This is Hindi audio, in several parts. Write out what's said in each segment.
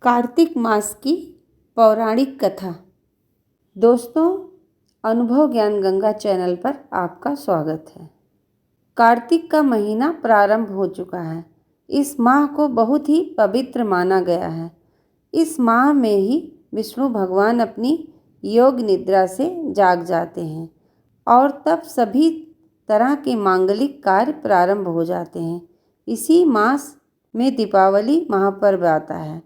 कार्तिक मास की पौराणिक कथा। दोस्तों, अनुभव ज्ञान गंगा चैनल पर आपका स्वागत है। कार्तिक का महीना प्रारंभ हो चुका है। इस माह को बहुत ही पवित्र माना गया है। इस माह में ही विष्णु भगवान अपनी योग निद्रा से जाग जाते हैं और तब सभी तरह के मांगलिक कार्य प्रारंभ हो जाते हैं। इसी मास में दीपावली महापर्व आता है।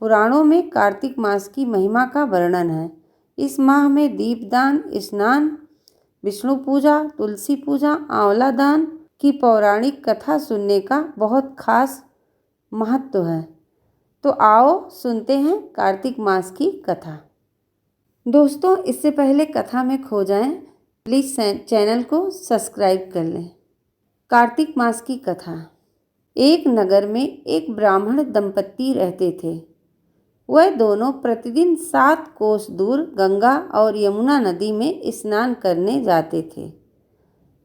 पुराणों में कार्तिक मास की महिमा का वर्णन है। इस माह में दीपदान, स्नान, विष्णु पूजा, तुलसी पूजा, आंवला दान की पौराणिक कथा सुनने का बहुत खास महत्व है। तो आओ सुनते हैं कार्तिक मास की कथा। दोस्तों, इससे पहले कथा में खो जाएं, प्लीज़ चैनल को सब्सक्राइब कर लें। कार्तिक मास की कथा। एक नगर में एक ब्राह्मण दंपत्ति रहते थे। वह दोनों प्रतिदिन 7 कोस दूर गंगा और यमुना नदी में स्नान करने जाते थे।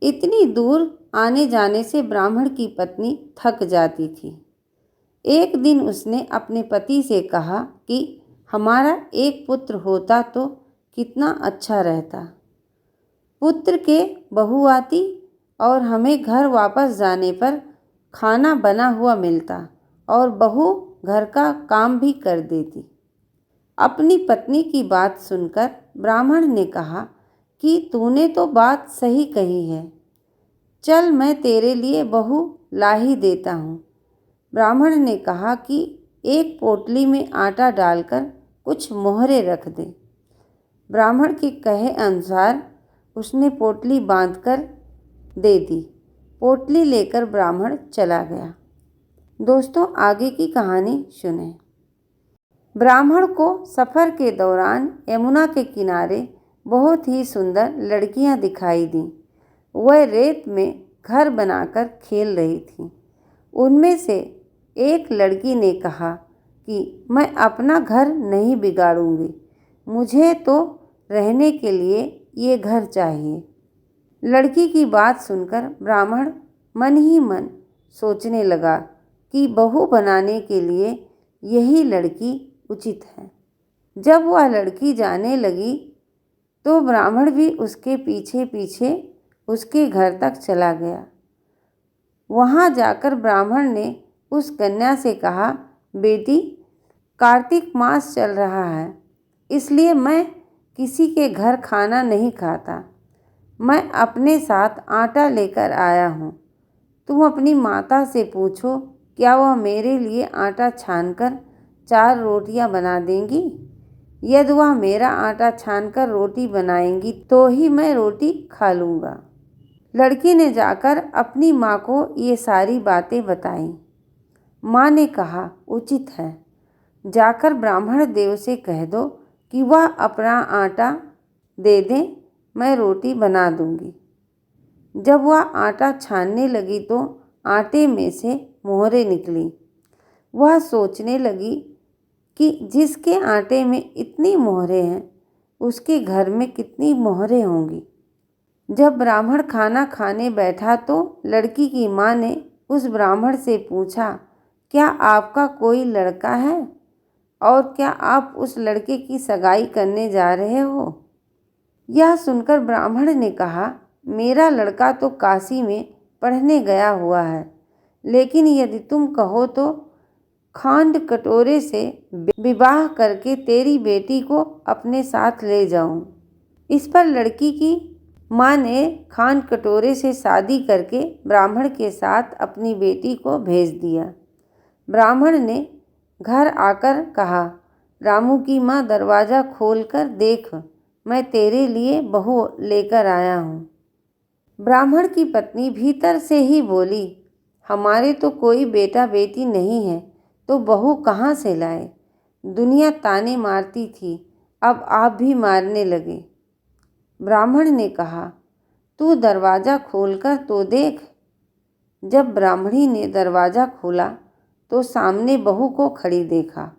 इतनी दूर आने जाने से ब्राह्मण की पत्नी थक जाती थी। एक दिन उसने अपने पति से कहा कि हमारा एक पुत्र होता तो कितना अच्छा रहता। पुत्र के बहू आती और हमें घर वापस जाने पर खाना बना हुआ मिलता और बहू घर का काम भी कर देती। अपनी पत्नी की बात सुनकर ब्राह्मण ने कहा कि तूने तो बात सही कही है। चल, मैं तेरे लिए बहू ला ही देता हूँ। ब्राह्मण ने कहा कि एक पोटली में आटा डालकर कुछ मोहरे रख दे। ब्राह्मण के कहे अनुसार उसने पोटली बांधकर दे दी। पोटली लेकर ब्राह्मण चला गया। दोस्तों, आगे की कहानी सुने। ब्राह्मण को सफ़र के दौरान यमुना के किनारे बहुत ही सुंदर लड़कियां दिखाई दीं। वह रेत में घर बनाकर खेल रही थी। उनमें से एक लड़की ने कहा कि मैं अपना घर नहीं बिगाड़ूंगी, मुझे तो रहने के लिए ये घर चाहिए। लड़की की बात सुनकर ब्राह्मण मन ही मन सोचने लगा कि बहू बनाने के लिए यही लड़की उचित है। जब वह लड़की जाने लगी तो ब्राह्मण भी उसके पीछे पीछे उसके घर तक चला गया। वहाँ जाकर ब्राह्मण ने उस कन्या से कहा, बेटी, कार्तिक मास चल रहा है, इसलिए मैं किसी के घर खाना नहीं खाता। मैं अपने साथ आटा लेकर आया हूँ। तुम अपनी माता से पूछो, क्या वह मेरे लिए आटा छानकर 4 रोटियां बना देंगी। यदि वह मेरा आटा छानकर रोटी बनाएंगी तो ही मैं रोटी खा लूँगा। लड़की ने जाकर अपनी माँ को ये सारी बातें बताईं। माँ ने कहा, उचित है, जाकर ब्राह्मण देव से कह दो कि वह अपना आटा दे दें, मैं रोटी बना दूँगी। जब वह आटा छानने लगी तो आटे में से मोहरें निकली। वह सोचने लगी कि जिसके आटे में इतनी मोहरें हैं उसके घर में कितनी मोहरें होंगी। जब ब्राह्मण खाना खाने बैठा तो लड़की की माँ ने उस ब्राह्मण से पूछा, क्या आपका कोई लड़का है और क्या आप उस लड़के की सगाई करने जा रहे हो। यह सुनकर ब्राह्मण ने कहा, मेरा लड़का तो काशी में पढ़ने गया हुआ है, लेकिन यदि तुम कहो तो खांड कटोरे से विवाह करके तेरी बेटी को अपने साथ ले जाऊं। इस पर लड़की की माँ ने खांड कटोरे से शादी करके ब्राह्मण के साथ अपनी बेटी को भेज दिया। ब्राह्मण ने घर आकर कहा, रामू की माँ, दरवाज़ा खोलकर देख, मैं तेरे लिए बहू लेकर आया हूँ। ब्राह्मण की पत्नी भीतर से ही बोली, हमारे तो कोई बेटा बेटी नहीं है तो बहू कहाँ से लाए। दुनिया ताने मारती थी, अब आप भी मारने लगे। ब्राह्मण ने कहा, तू दरवाज़ा खोलकर तो देख। जब ब्राह्मणी ने दरवाज़ा खोला तो सामने बहू को खड़ी देखा।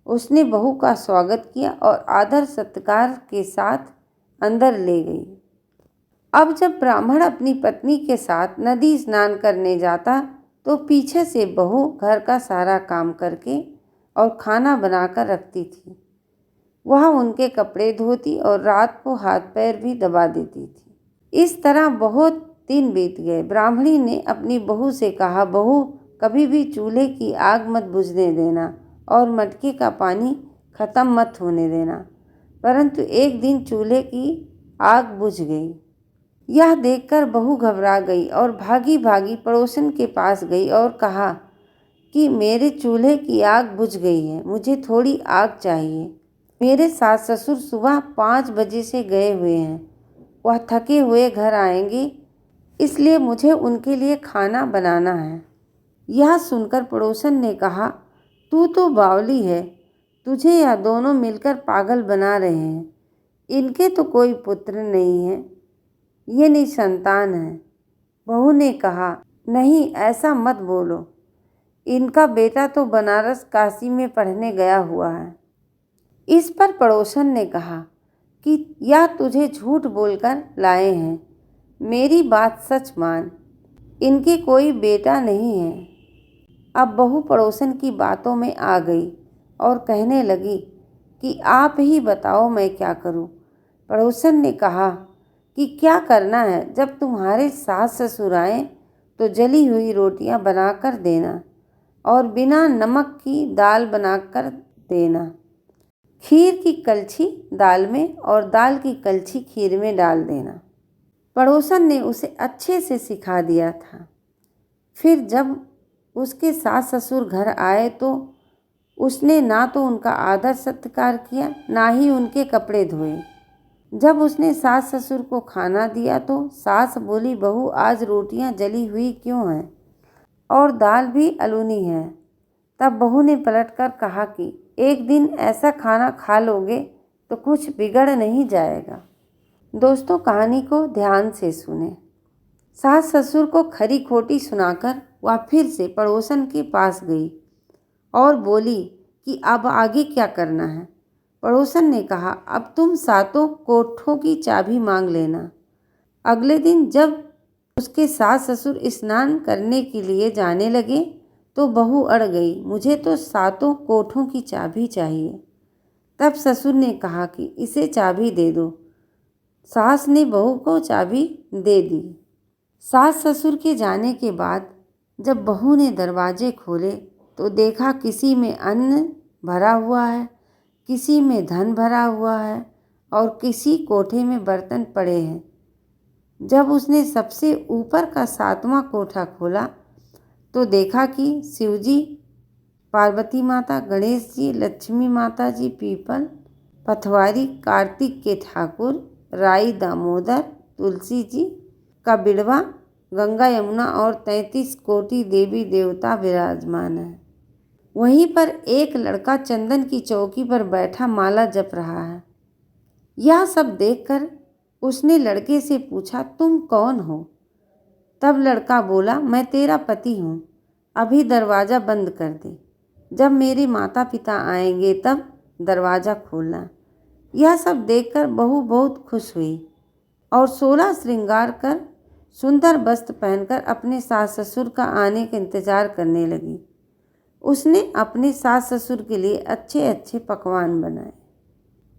उसने बहू का स्वागत किया और आदर सत्कार के साथ अंदर ले गई। अब जब ब्राह्मण अपनी पत्नी के साथ नदी स्नान करने जाता तो पीछे से बहू घर का सारा काम करके और खाना बनाकर रखती थी। वह उनके कपड़े धोती और रात को हाथ पैर भी दबा देती थी। इस तरह बहुत दिन बीत गए। ब्राह्मणी ने अपनी बहू से कहा, बहू, कभी भी चूल्हे की आग मत बुझने देना और मटके का पानी खत्म मत होने देना। परंतु एक दिन चूल्हे की आग बुझ गई। यह देखकर बहू घबरा गई और भागी भागी पड़ोसन के पास गई और कहा कि मेरे चूल्हे की आग बुझ गई है, मुझे थोड़ी आग चाहिए। मेरे सास ससुर सुबह 5 बजे से गए हुए हैं। वह थके हुए घर आएंगे, इसलिए मुझे उनके लिए खाना बनाना है। यह सुनकर पड़ोसन ने कहा, तू तो बावली है, तुझे यह दोनों मिलकर पागल बना रहे हैं। इनके तो कोई पुत्र नहीं है, ये निसंतान है। बहू ने कहा, नहीं, ऐसा मत बोलो, इनका बेटा तो बनारस काशी में पढ़ने गया हुआ है। इस पर पड़ोसन ने कहा कि यह तुझे झूठ बोलकर लाए हैं, मेरी बात सच मान, इनके कोई बेटा नहीं है। अब बहू पड़ोसन की बातों में आ गई और कहने लगी कि आप ही बताओ मैं क्या करूं। पड़ोसन ने कहा कि क्या करना है, जब तुम्हारे सास ससुर आए तो जली हुई रोटियां बनाकर देना और बिना नमक की दाल बनाकर देना। खीर की कलछी दाल में और दाल की कलछी खीर में डाल देना। पड़ोसन ने उसे अच्छे से सिखा दिया था। फिर जब उसके सास ससुर घर आए तो उसने ना तो उनका आदर सत्कार किया, ना ही उनके कपड़े धोए। जब उसने सास ससुर को खाना दिया तो सास बोली, बहू, आज रोटियां जली हुई क्यों हैं और दाल भी अलूनी है। तब बहू ने पलटकर कहा कि एक दिन ऐसा खाना खा लोगे तो कुछ बिगड़ नहीं जाएगा। दोस्तों, कहानी को ध्यान से सुने। सास ससुर को खरी खोटी सुनाकर वह फिर से पड़ोसन के पास गई और बोली कि अब आगे क्या करना है। पड़ोसन ने कहा, अब तुम सातों कोठों की चाबी मांग लेना। अगले दिन जब उसके सास ससुर स्नान करने के लिए जाने लगे तो बहू अड़ गई, मुझे तो सातों कोठों की चाबी चाहिए। तब ससुर ने कहा कि इसे चाबी दे दो। सास ने बहू को चाबी दे दी। सास ससुर के जाने के बाद जब बहू ने दरवाजे खोले तो देखा किसी में अन्न भरा हुआ है, किसी में धन भरा हुआ है और किसी कोठे में बर्तन पड़े हैं। जब उसने सबसे ऊपर का 7वां कोठा खोला तो देखा कि शिवजी, पार्वती माता, गणेश जी, लक्ष्मी माता जी, पीपल, पथवारी, कार्तिक के ठाकुर, राई दामोदर, तुलसी जी का बिड़वा, गंगा यमुना और 33 कोटि देवी देवता विराजमान है। वहीं पर एक लड़का चंदन की चौकी पर बैठा माला जप रहा है। यह सब देखकर उसने लड़के से पूछा, तुम कौन हो? तब लड़का बोला, मैं तेरा पति हूँ, अभी दरवाज़ा बंद कर दे, जब मेरे माता पिता आएंगे तब दरवाज़ा खोलना। यह सब देखकर बहू बहुत खुश हुई और 16 श्रृंगार कर सुंदर वस्त्र पहनकर अपने सास ससुर का आने का इंतजार करने लगी। उसने अपने सास ससुर के लिए अच्छे अच्छे पकवान बनाए।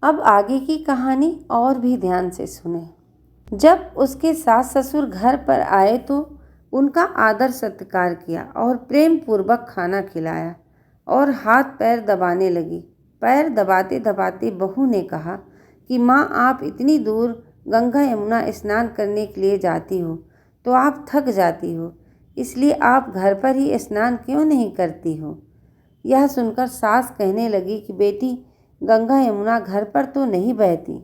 अब आगे की कहानी और भी ध्यान से सुने। जब उसके सास ससुर घर पर आए तो उनका आदर सत्कार किया और प्रेम पूर्वक खाना खिलाया और हाथ पैर दबाने लगी। पैर दबाते दबाते बहू ने कहा कि माँ, आप इतनी दूर गंगा यमुना स्नान करने के लिए जाती हो तो आप थक जाती हो, इसलिए आप घर पर ही स्नान क्यों नहीं करती हो? यह सुनकर सास कहने लगी कि बेटी, गंगा यमुना घर पर तो नहीं बहती।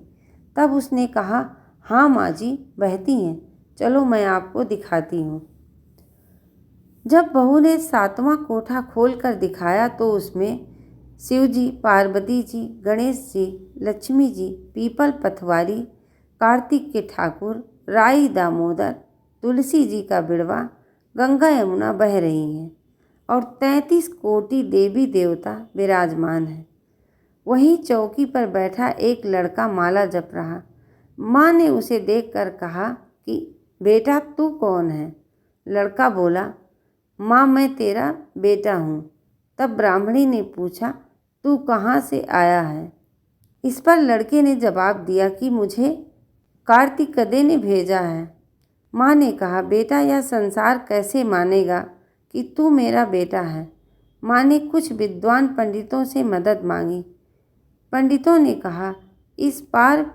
तब उसने कहा, हाँ माँ जी, बहती हैं, चलो मैं आपको दिखाती हूँ। जब बहू ने 7वां कोठा खोलकर दिखाया तो उसमें शिव जी, पार्वती जी, गणेश जी, लक्ष्मी जी, पीपल पथवारी, कार्तिक के ठाकुर, राई दामोदर, तुलसी जी का बिड़वा, गंगा यमुना बह रही हैं और 33 कोटि देवी देवता विराजमान हैं। वहीं चौकी पर बैठा एक लड़का माला जप रहा। माँ ने उसे देखकर कहा कि बेटा, तू कौन है? लड़का बोला, माँ, मैं तेरा बेटा हूँ। तब ब्राह्मणी ने पूछा, तू कहाँ से आया है? इस पर लड़के ने जवाब दिया कि मुझे कार्तिक कदे ने भेजा है। माँ ने कहा, बेटा यह संसार कैसे मानेगा कि तू मेरा बेटा है। माँ ने कुछ विद्वान पंडितों से मदद मांगी। पंडितों ने कहा, इस पार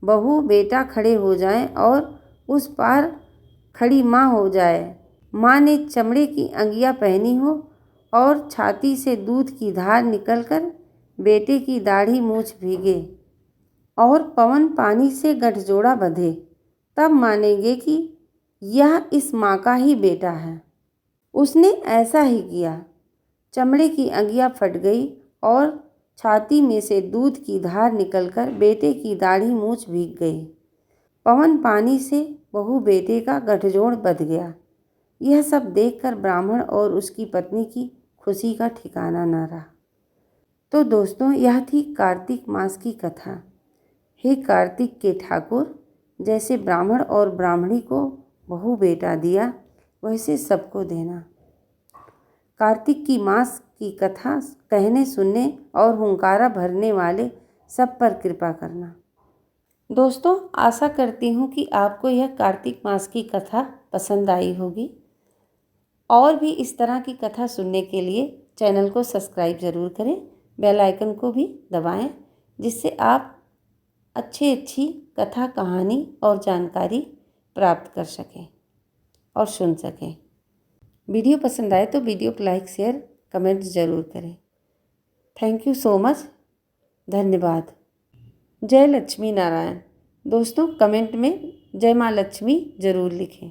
बहू बेटा खड़े हो जाएं और उस पार खड़ी माँ हो जाए। माँ ने चमड़े की अंगिया पहनी हो और छाती से दूध की धार निकलकर बेटे की दाढ़ी मूछ भीगे और पवन पानी से गठजोड़ा बंधे, तब मानेंगे कि यह इस माँ का ही बेटा है। उसने ऐसा ही किया। चमड़े की अंगिया फट गई और छाती में से दूध की धार निकलकर बेटे की दाढ़ी मूछ भीग गई। पवन पानी से बहू बेटे का गठजोड़ बंध गया। यह सब देखकर ब्राह्मण और उसकी पत्नी की खुशी का ठिकाना न रहा। तो दोस्तों, यह थी कार्तिक मास की कथा। हे कार्तिक के ठाकुर, जैसे ब्राह्मण और ब्राह्मणी को बहू बेटा दिया, वैसे सबको देना। कार्तिक की मास की कथा कहने, सुनने और हुंकारा भरने वाले सब पर कृपा करना। दोस्तों, आशा करती हूँ कि आपको यह कार्तिक मास की कथा पसंद आई होगी। और भी इस तरह की कथा सुनने के लिए चैनल को सब्सक्राइब ज़रूर करें, बेल आइकन को भी दबाएं, जिससे आप अच्छी कथा, कहानी और जानकारी प्राप्त कर सकें और सुन सकें। वीडियो पसंद आए तो वीडियो को लाइक, शेयर, कमेंट ज़रूर करें। Thank you so much. धन्यवाद। जय लक्ष्मी नारायण। दोस्तों, कमेंट में जय माँ लक्ष्मी ज़रूर लिखें।